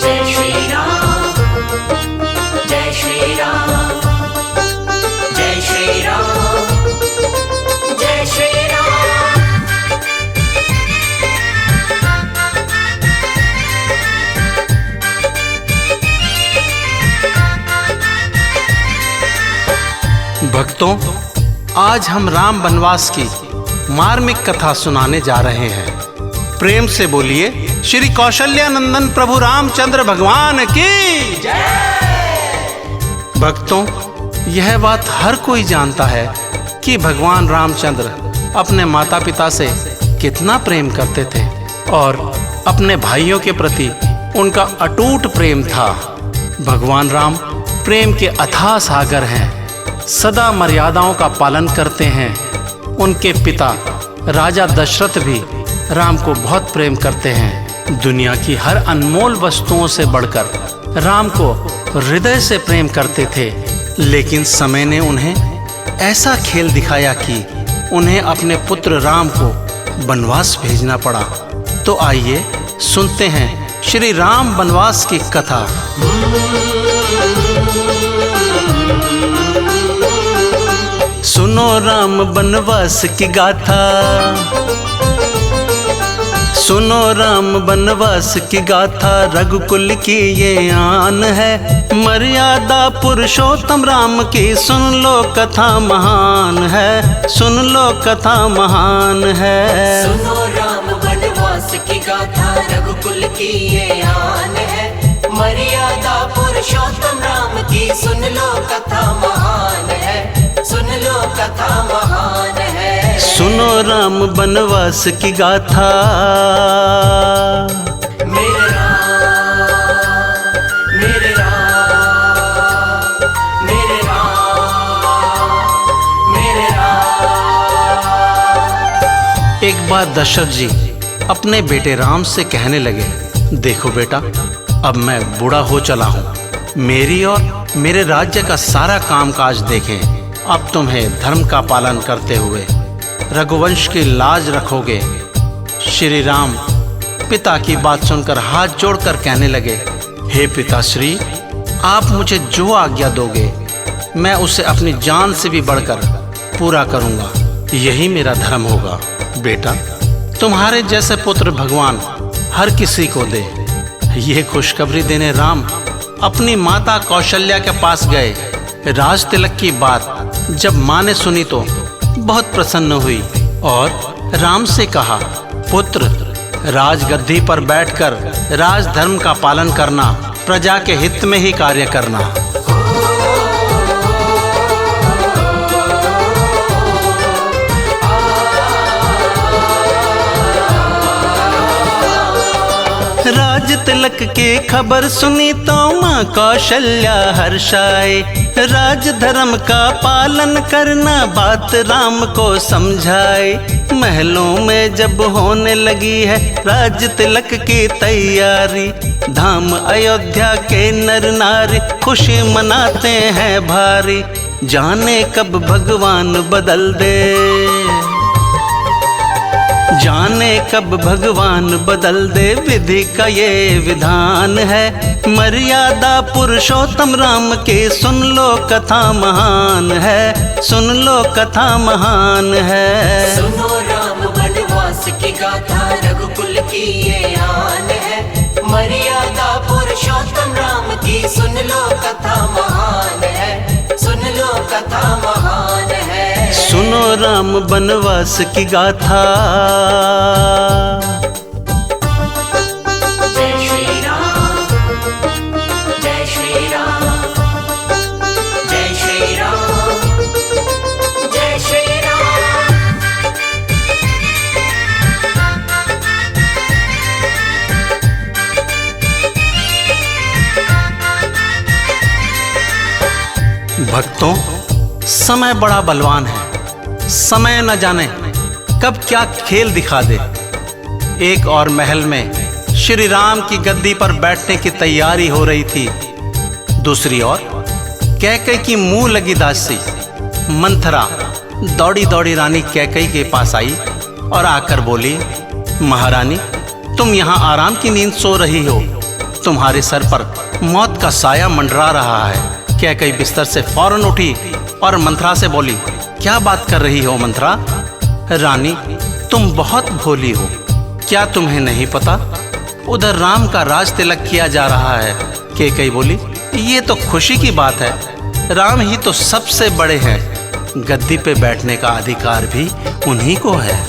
जय श्री राम, जय श्री राम, जय श्री राम, जय श्री राम। भक्तों, आज हम राम वनवास की मार्मिक कथा सुनाने जा रहे हैं। प्रेम से बोलिए श्री कौशल्या नंदन प्रभु रामचंद्र भगवान की जय। भक्तों, यह बात हर कोई जानता है कि भगवान रामचंद्र अपने माता पिता से कितना प्रेम करते थे और अपने भाइयों के प्रति उनका अटूट प्रेम था। भगवान राम प्रेम के अथाह सागर हैं, सदा मर्यादाओं का पालन करते हैं। उनके पिता राजा दशरथ भी राम को बहुत प्रेम करते हैं। दुनिया की हर अनमोल वस्तुओं से बढ़कर राम को हृदय से प्रेम करते थे, लेकिन समय ने उन्हें ऐसा खेल दिखाया कि उन्हें अपने पुत्र राम को वनवास भेजना पड़ा। तो आइए सुनते हैं श्री राम वनवास की कथा। सुनो राम वनवास की गाथा, सुनो राम वनवास की गाथा। रघुकुल की ये आन है, मर्यादा पुरुषोत्तम राम की। सुन लो कथा महान है, सुन लो कथा महान है। सुनो राम वनवास की गाथा, रघुकुल की ये आन है, मर्यादा पुरुषोत्तम राम की। सुन लो कथा महान है, सुन लो कथा महान है। सुनो राम वनवास की गाथा। मेरे राम, मेरे राम, मेरे राम, मेरे राम। एक बार दशरथ जी अपने बेटे राम से कहने लगे, देखो बेटा, अब मैं बूढ़ा हो चला हूँ। मेरी और मेरे राज्य का सारा कामकाज देखें। अब तुम्हें धर्म का पालन करते हुए रघुवंश की लाज रखोगे। श्री राम पिता की बात सुनकर हाथ जोड़कर कहने लगे, हे पिताश्री, आप मुझे जो आज्ञा दोगे मैं उसे अपनी जान से भी बढ़कर पूरा करूँगा। यही मेरा धर्म होगा। बेटा, तुम्हारे जैसे पुत्र भगवान हर किसी को दे। ये खुशखबरी देने राम अपनी माता कौशल्या के पास गए। राज तिलक की बात जब माँ ने सुनी तो बहुत प्रसन्न हुई और राम से कहा, पुत्र, राजगद्दी पर बैठकर राजधर्म का पालन करना, प्रजा के हित में ही कार्य करना। राज तिलक के खबर सुनी तो माँ कौशल्या हर्षाए। राज धर्म का पालन करना बात राम को समझाए। महलों में जब होने लगी है राज तिलक की तैयारी, धाम अयोध्या के नर नारी खुशी मनाते हैं भारी। जाने कब भगवान बदल दे, जाने कब भगवान बदल दे। विधि का ये विधान है, मर्यादा पुरुषोत्तम राम की। सुन लो कथा महान है, सुन लो कथा महान है। सुनो राम वनवास की गाथा, रघुकुल की ये आन है, मर्यादा पुरुषोत्तम राम की। सुन लो कथा महान है, सुन लो कथा महान है। सुनो राम वनवास की गाथा। जय श्री राम, जय श्री राम, जय श्री राम, जय श्री राम। भक्तों, समय बड़ा बलवान है। समय न जाने कब क्या खेल दिखा दे। एक और महल में श्री राम की गद्दी पर बैठने की तैयारी हो रही थी। दूसरी ओर कैकई की मुंह लगी दासी मंथरा दौड़ी दौड़ी रानी कैकई के पास आई और आकर बोली, महारानी, तुम यहाँ आराम की नींद सो रही हो, तुम्हारे सर पर मौत का साया मंडरा रहा है। कैकई बिस्तर से फौरन उठी और मंथरा से बोली, क्या बात कर रही हो मंथरा? रानी, तुम बहुत भोली हो। क्या तुम्हें नहीं पता उधर राम का राज तिलक किया जा रहा है? कैकई बोली, ये तो खुशी की बात है। राम ही तो सबसे बड़े हैं। गद्दी पे बैठने का अधिकार भी उन्हीं को है।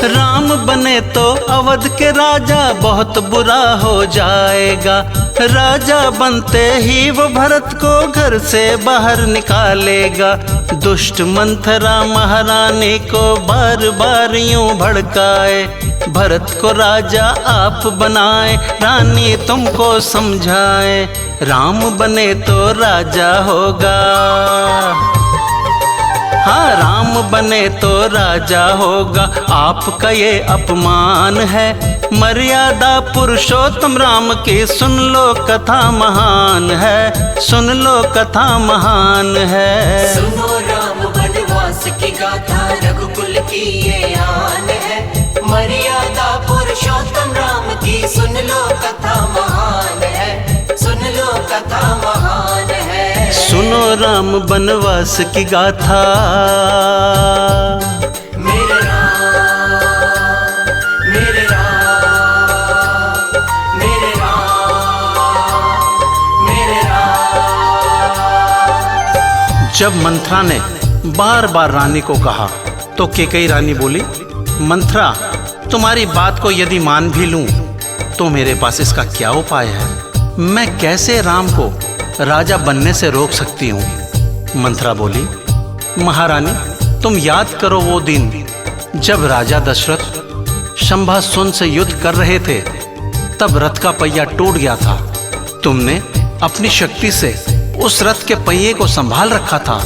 राम बने तो अवध के राजा बहुत बुरा हो जाएगा। राजा बनते ही वो भरत को घर से बाहर निकालेगा। दुष्ट मंथरा महारानी को बार बार यूं भड़काए। भरत को राजा आप बनाए, रानी तुमको समझाए। राम बने तो राजा होगा, हाँ राम बने तो राजा होगा। आपका ये अपमान है। मर्यादा पुरुषोत्तम राम की सुन लो कथा महान है। सुन लो कथा महान है। सुनो राम वनवास की गाथा, रघुकुल की ये आन है। मर्यादा पुरुषोत्तम राम की सुन लो कथा महान है। सुन लो कथा महान है। सुनो राम वनवास की गाथा। मेरे राम, मेरे राम, मेरे राम, मेरे राम। जब मंथरा ने बार बार रानी को कहा तो कैकई रानी बोली, मंथरा, तुम्हारी बात को यदि मान भी लूं तो मेरे पास इसका क्या उपाय है? मैं कैसे राम को राजा बनने से रोक सकती हूँ? मंथरा बोली, महारानी, तुम याद करो वो दिन जब राजा दशरथ शंभासुन से युद्ध कर रहे थे। तब रथ का पहिया टूट गया था। तुमने अपनी शक्ति से उस रथ के पहिए को संभाल रखा था।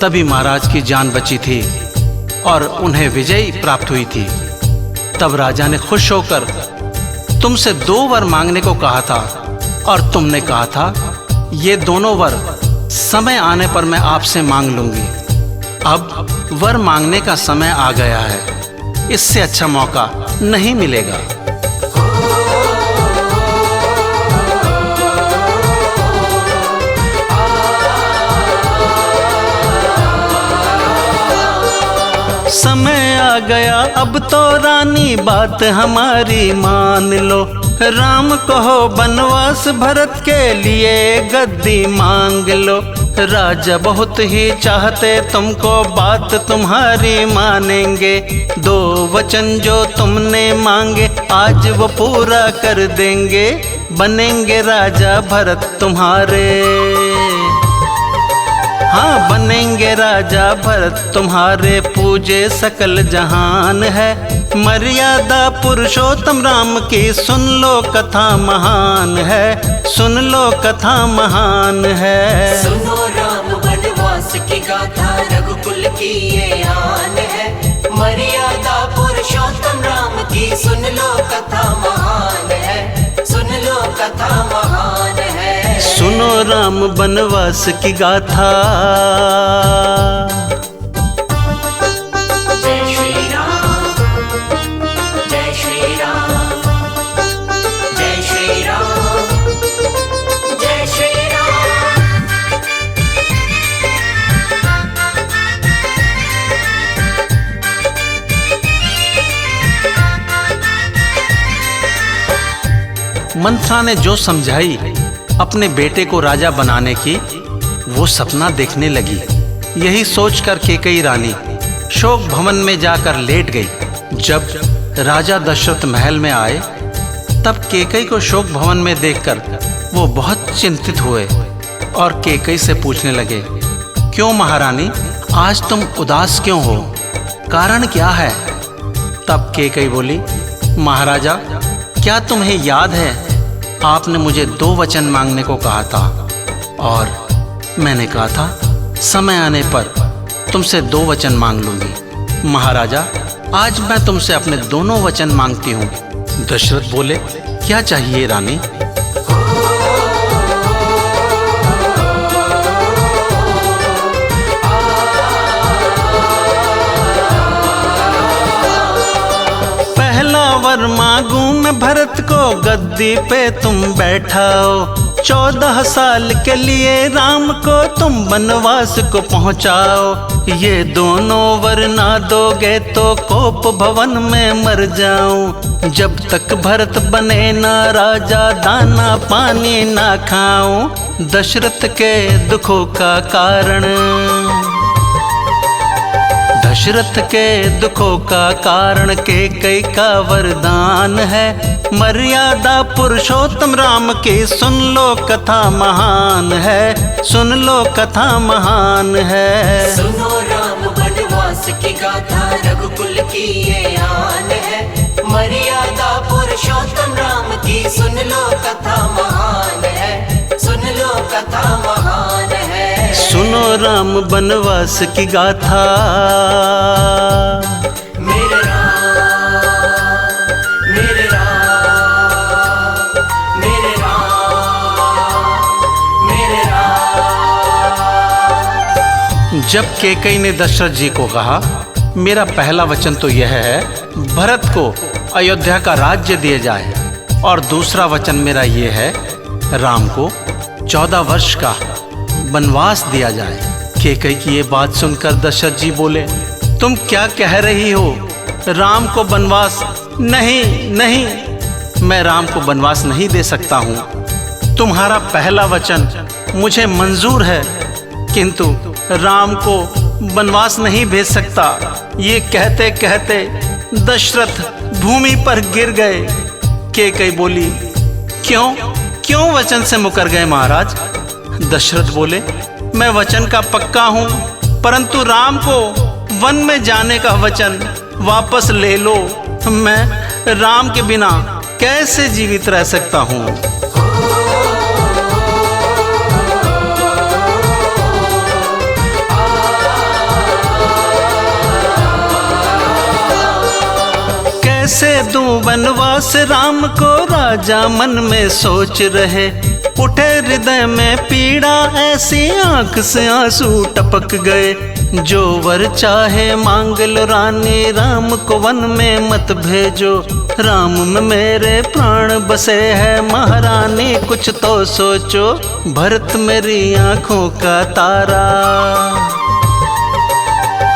तभी महाराज की जान बची थी और उन्हें विजय प्राप्त हुई थी। तब राजा ने खुश होकर तुमसे 2 वर मांगने को कहा था और तुमने कहा था, ये दोनों वर समय आने पर मैं आपसे मांग लूंगी। अब वर मांगने का समय आ गया है। इससे अच्छा मौका नहीं मिलेगा। समय आ गया अब तो रानी बात हमारी मान लो। राम कहो बनवास भरत के लिए गद्दी मांग लो। राजा बहुत ही चाहते तुमको, बात तुम्हारी मानेंगे। 2 वचन जो तुमने मांगे आज वो पूरा कर देंगे। बनेंगे राजा भरत तुम्हारे, हाँ बनेंगे राजा भरत तुम्हारे। पूजे सकल जहान है। मर्यादा पुरुषोत्तम राम की सुन लो कथा महान है। सुन लो कथा महान है। सुनो राम वनवास की गाथा, रघुकुल की ये आन है। मर्यादा पुरुषोत्तम राम की सुन लो कथा महान है। सुन लो कथा महान है। सुनो राम वनवास की गाथा। जय श्री राम, जय श्री राम, जय श्री राम, जय श्री राम। मंथरा ने जो समझाई अपने बेटे को राजा बनाने की, वो सपना देखने लगी। यही सोचकर कैकई रानी शोक भवन में जाकर लेट गई। जब राजा दशरथ महल में आए तब कैकई को शोक भवन में देखकर वो बहुत चिंतित हुए और कैकई से पूछने लगे, क्यों महारानी, आज तुम उदास क्यों हो? कारण क्या है? तब कैकई बोली, महाराजा, क्या तुम्हें याद है आपने मुझे 2 वचन मांगने को कहा था और मैंने कहा था समय आने पर तुमसे 2 वचन मांग लूंगी। महाराजा, आज मैं तुमसे अपने दोनों वचन मांगती हूँ। दशरथ बोले, क्या चाहिए रानी? वर मांगू मैं भरत को, गद्दी पे तुम बैठाओ। 14 साल के लिए राम को तुम वनवास को पहुंचाओ। ये दोनों वर ना दोगे तो कोप भवन में मर जाऊं। जब तक भरत बने ना राजा, दाना पानी ना खाऊं। दशरथ के दुखों का कारण, दशरथ के दुखों का कारण कैकेयी का वरदान है। मर्यादा पुरुषोत्तम राम की सुन लो कथा महान है, सुन लो कथा महान है। सुनो राम वनवास की गाथा, रघुकुल की ये आन है। मर्यादा पुरुषोत्तम राम की सुन लो कथा महान है, सुन लो कथा महान है। सुनो राम वनवास की गाथा। मेरे राम, मेरे राम, मेरे राम, मेरे राम। जब कैकेयी ने दशरथ जी को कहा, मेरा पहला वचन तो यह है भरत को अयोध्या का राज्य दिया जाए, और दूसरा वचन मेरा ये है राम को 14 वर्ष का वनवास दिया जाए। कैकेयी की ये बात सुनकर दशरथ जी बोले, तुम क्या कह रही हो? राम को वनवास? नहीं नहीं, मैं राम को वनवास नहीं दे सकता हूँ। तुम्हारा पहला वचन मुझे मंजूर है, किंतु राम को वनवास नहीं भेज सकता। ये कहते कहते दशरथ भूमि पर गिर गए। कैकेयी बोली, क्यों क्यों वचन से मुकर गए महाराज? दशरथ बोले, मैं वचन का पक्का हूं, परंतु राम को वन में जाने का वचन वापस ले लो। मैं राम के बिना कैसे जीवित रह सकता हूं? कैसे दूं वनवास राम को, राजा मन में सोच रहे। उठे हृदय में पीड़ा ऐसी, आंख से आंसू टपक गए। जो वर चाहे मांग लो रानी, राम को वन में मत भेजो। राम में मेरे प्राण बसे हैं, महारानी कुछ तो सोचो। भरत मेरी आंखों का तारा,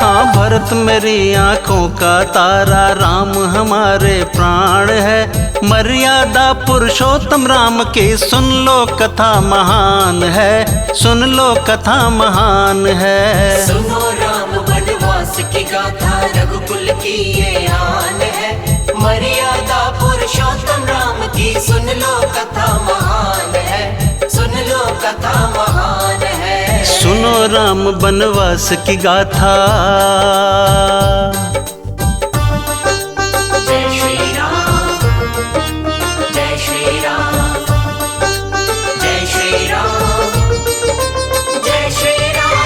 हाँ भरत मेरी आंखों का तारा। राम हमारे प्राण है। मर्यादा पुरुषोत्तम राम की सुन लो कथा महान है, सुन लो कथा महान है। सुनो राम वनवास की गाथा, रघुकुल की ये आन है। मर्यादा पुरुषोत्तम राम की सुन लो कथा महान है, सुन लो कथा महान है। सुनो राम वनवास की गाथा। जय श्री राम, जय श्री राम, जय श्री राम, जय श्री राम।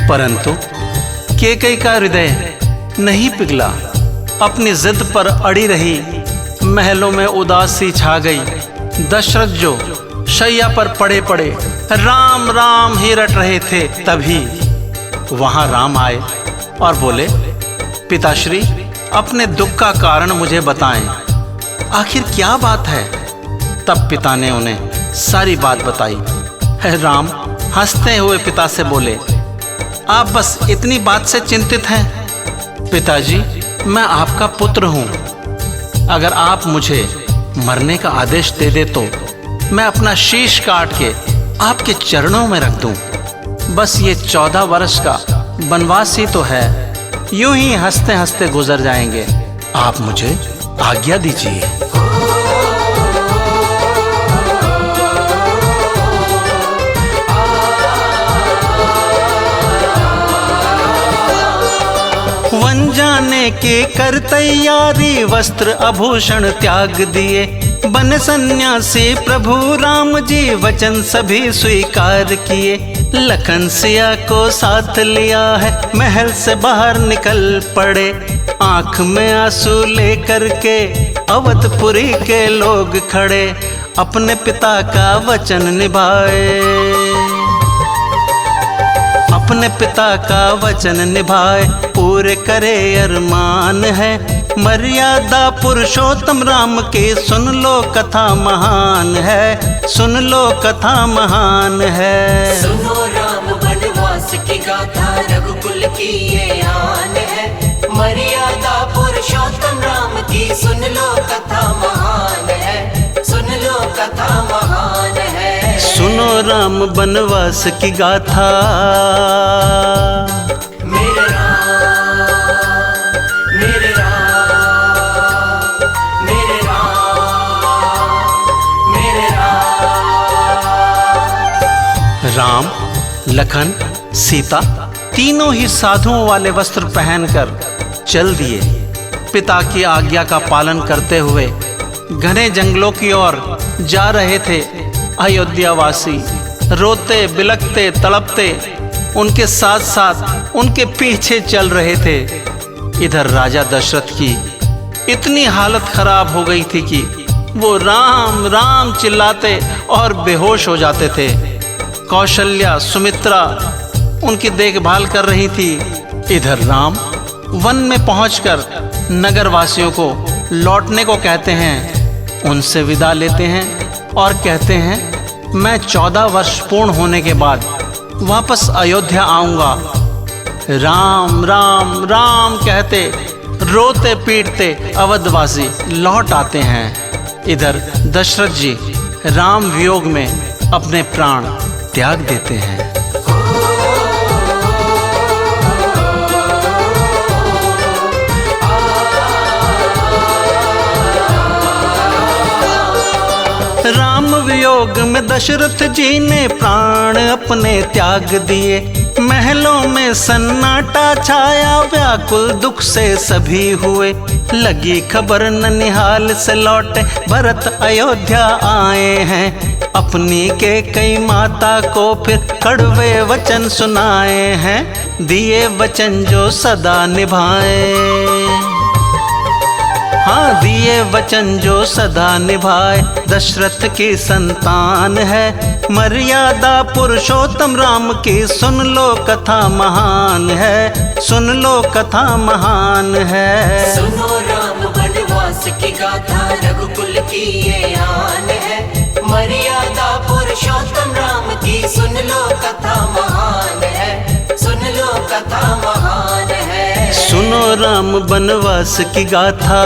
परंतु कैकेयी का हृदय नहीं पिघला, अपनी जिद पर अड़ी रही। महलों में उदासी छा गई। दशरथ जो शैया पर पड़े पड़े राम राम ही रट रहे थे, तभी वहां राम आए और बोले, पिताश्री अपने दुख का कारण मुझे बताएं, आखिर क्या बात है? तब पिता ने उन्हें सारी बात बताई। राम हंसते हुए पिता से बोले, आप बस इतनी बात से चिंतित हैं? पिताजी, मैं आपका पुत्र हूं। अगर आप मुझे मरने का आदेश दे दे तो मैं अपना शीश काट के आपके चरणों में रख दूं। बस ये 14 वर्ष का वनवास ही तो है, यूं ही हंसते हंसते गुजर जाएंगे। आप मुझे आज्ञा दीजिए। वन जाने के कर तैयारी, वस्त्र आभूषण त्याग दिए। बन सन्यासी प्रभु राम जी, वचन सभी स्वीकार किए। लखन सिया को साथ लिया है, महल से बाहर निकल पड़े। आंख में आंसू लेकर के अवधपुरी के लोग खड़े। अपने पिता का वचन निभाए, अपने पिता का वचन निभाए, पूरे करे अरमान है। मर्यादा पुरुषोत्तम राम की सुन लो कथा महान है, सुन लो कथा महान है। सुनो राम वनवास की गाथा, रघुकुल की ये आन है। मर्यादा पुरुषोत्तम राम की सुन लो कथा महान है, सुन लो कथा महान है। सुनो राम वनवास की गाथा। मेरे राम, मेरे राम, मेरे राम, मेरे राम। राम, लखन, सीता तीनों ही साधुओं वाले वस्त्र पहनकर चल दिए। पिता की आज्ञा का पालन करते हुए घने जंगलों की ओर जा रहे थे। अयोध्यावासी रोते बिलखते तड़पते उनके साथ साथ उनके पीछे चल रहे थे। इधर राजा दशरथ की इतनी हालत खराब हो गई थी कि वो राम राम चिल्लाते और बेहोश हो जाते थे। कौशल्या सुमित्रा उनकी देखभाल कर रही थी। इधर राम वन में पहुंचकर नगरवासियों को लौटने को कहते हैं, उनसे विदा लेते हैं और कहते हैं मैं 14 वर्ष पूर्ण होने के बाद वापस अयोध्या आऊंगा। राम राम राम कहते रोते पीटते अवधवासी लौट आते हैं। इधर दशरथ जी राम वियोग में अपने प्राण त्याग देते हैं। राम वियोग में दशरथ जी ने प्राण अपने त्याग दिए। महलों में सन्नाटा छाया, व्याकुल दुख से सभी हुए। लगी खबर ननिहाल से लौटे भरत अयोध्या आए हैं। अपनी के कई माता को फिर कड़वे वचन सुनाए हैं, दिए वचन जो सदा निभाए। हाँ, दिए वचन जो सदा निभाए। दशरथ की संतान है, मर्यादा पुरुषोत्तम राम की सुन लो कथा महान है, सुन लो कथा महान है। सुनो राम वनवास की गाथा, रघुकुल की ये आन है। मर्यादा पुरुषोत्तम राम की सुन लो कथा महान है, सुन लो कथा महान है। सुनो राम वनवास की गाथा।